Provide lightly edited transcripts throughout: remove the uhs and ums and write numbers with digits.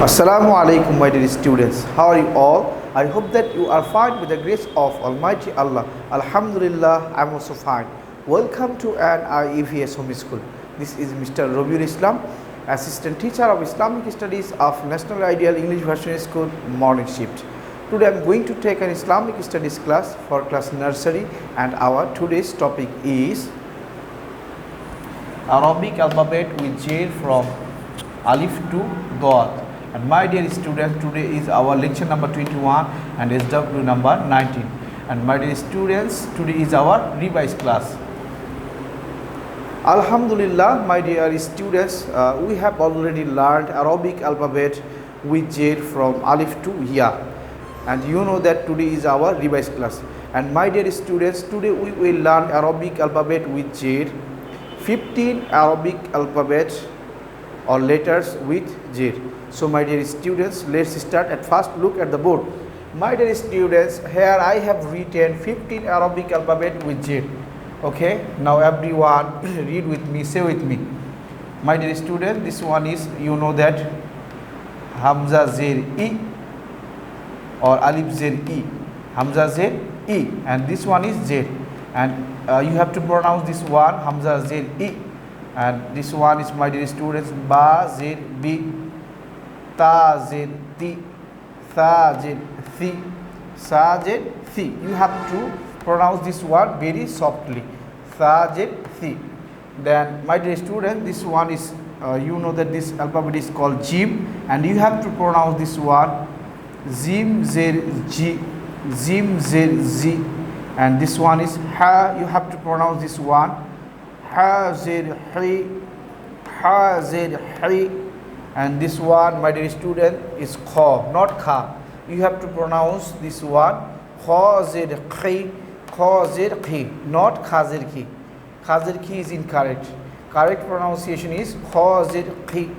Assalamu alaikum, my dear students. How are you all? I hope that you are fine with the grace of Almighty Allah. Alhamdulillah, I am also fine. Welcome to an IEVS home school. This is Mr. Robiul Islam, Assistant Teacher of Islamic Studies of National Ideal English Version School, morning shift. Today I am going to take an Islamic Studies class for class nursery, and our today's topic is Arabic alphabet with J from Alif to Dot. And my dear students, today is our lecture number 21 and SW number 19. And my dear students, today is our revised class. Alhamdulillah, my dear students, we have already learned Arabic alphabet with J from Alif to Ya. And you know that today is our revised class. And my dear students, today we will learn Arabic alphabet with J, 15 Arabic alphabet or letters with J. So my dear students, let's start. At first look at the board. My dear students, here I have written 15 Arabic alphabet with J. Okay, now everyone read with me, say with me. My dear students, this one is, you know that Hamza Zer E or Alif Zer E. Hamza Zer E, and this one is J. And you have to pronounce this one Hamza Zer E. And this one is, my dear students, Ba Zer B, Ta Zer Ti, Tha Zer Thi, Sa Zer Thi. You have to pronounce this one very softly, Tha Zer Thi. Then, my dear students, this one is, you know that this alphabet is called Jim, and you have to pronounce this one Zim Zer Ji, Zim Zer Z. And this one is Ha. You have to pronounce this one Ha Zer Hi, Ha Zer Hi. And this one, my dear student, is Kha, not Kha. You have to pronounce this one Kha Zer Khi, Kha Zer Khi, not Kha Zer Khi. Kha Zer Khi is incorrect. Correct pronunciation is Kha Zer Khi.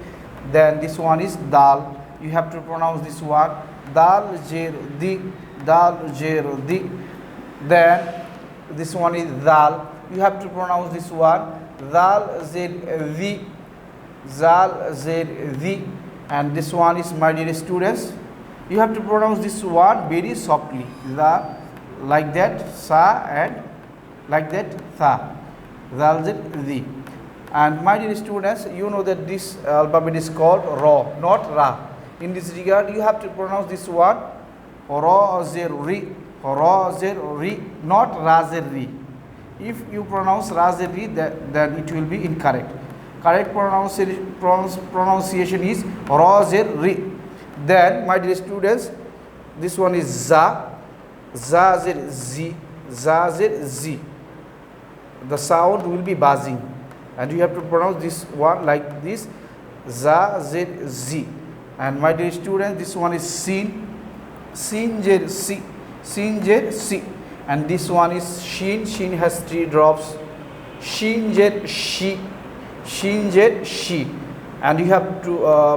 Then this one is Dal. You have to pronounce this one Dal Zer Di, Dal Zer Di. Then this one is Dal. You have to pronounce this one Dal Zer Vi, Zal Zer Vi. And this one is, my dear students, you have to pronounce this one very softly, the like that Sa and like that Tha, Zal Zer Vi. And my dear students, you know that this alphabet is called Ra, not Ra. In this regard, you have to pronounce this one Ra Zer Ri, Ra Zer Ri, not Ra Zer Ri. If you pronounce Ra Zer Ri, then it will be incorrect. Correct pronunciation is Ra Zer Ri. Then, my dear students, this one is Za, Za Zer Z, Za Zer Z. The sound will be buzzing, and you have to pronounce this one like this, Za Zer Z. And my dear students, this one is Sin, Sin Zer Si, Sin Zer Si. And this one is Shin, Shin has 3 drops, Shin Zer Shi, Shin Zer Shi. And you have to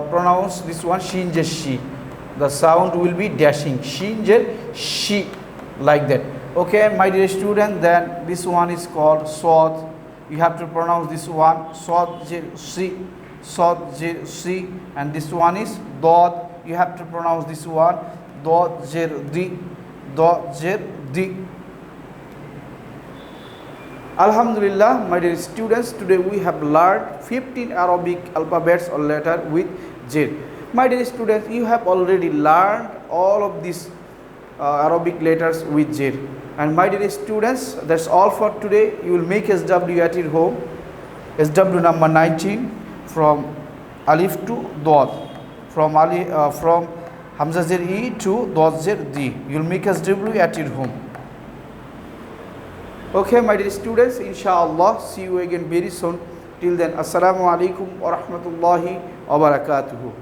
pronounce this one Shin Zer Shi. The sound will be dashing, Shin Zer Shi, like that. Okay, my dear student, then this one is called Sod. You have to pronounce this one Sod Zer Si, Sod Zer Si. And this one is Dod. You have to pronounce this one Dod Zer Di, Dod Zer Di. Alhamdulillah, my dear students, today we have learned 15 Arabic alphabets or letters with J. My dear students, you have already learned all of these Arabic letters with J. And my dear students, that's all for today. You will make SW at your home, SW number 19 from Alif to Dot, from Hamza Zer E to Dot Zer D. You will make SW at your home. Okay, my dear students, inshallah, see you again very soon. Till then, assalamu alaikum wa rahmatullahi wa barakatuhu.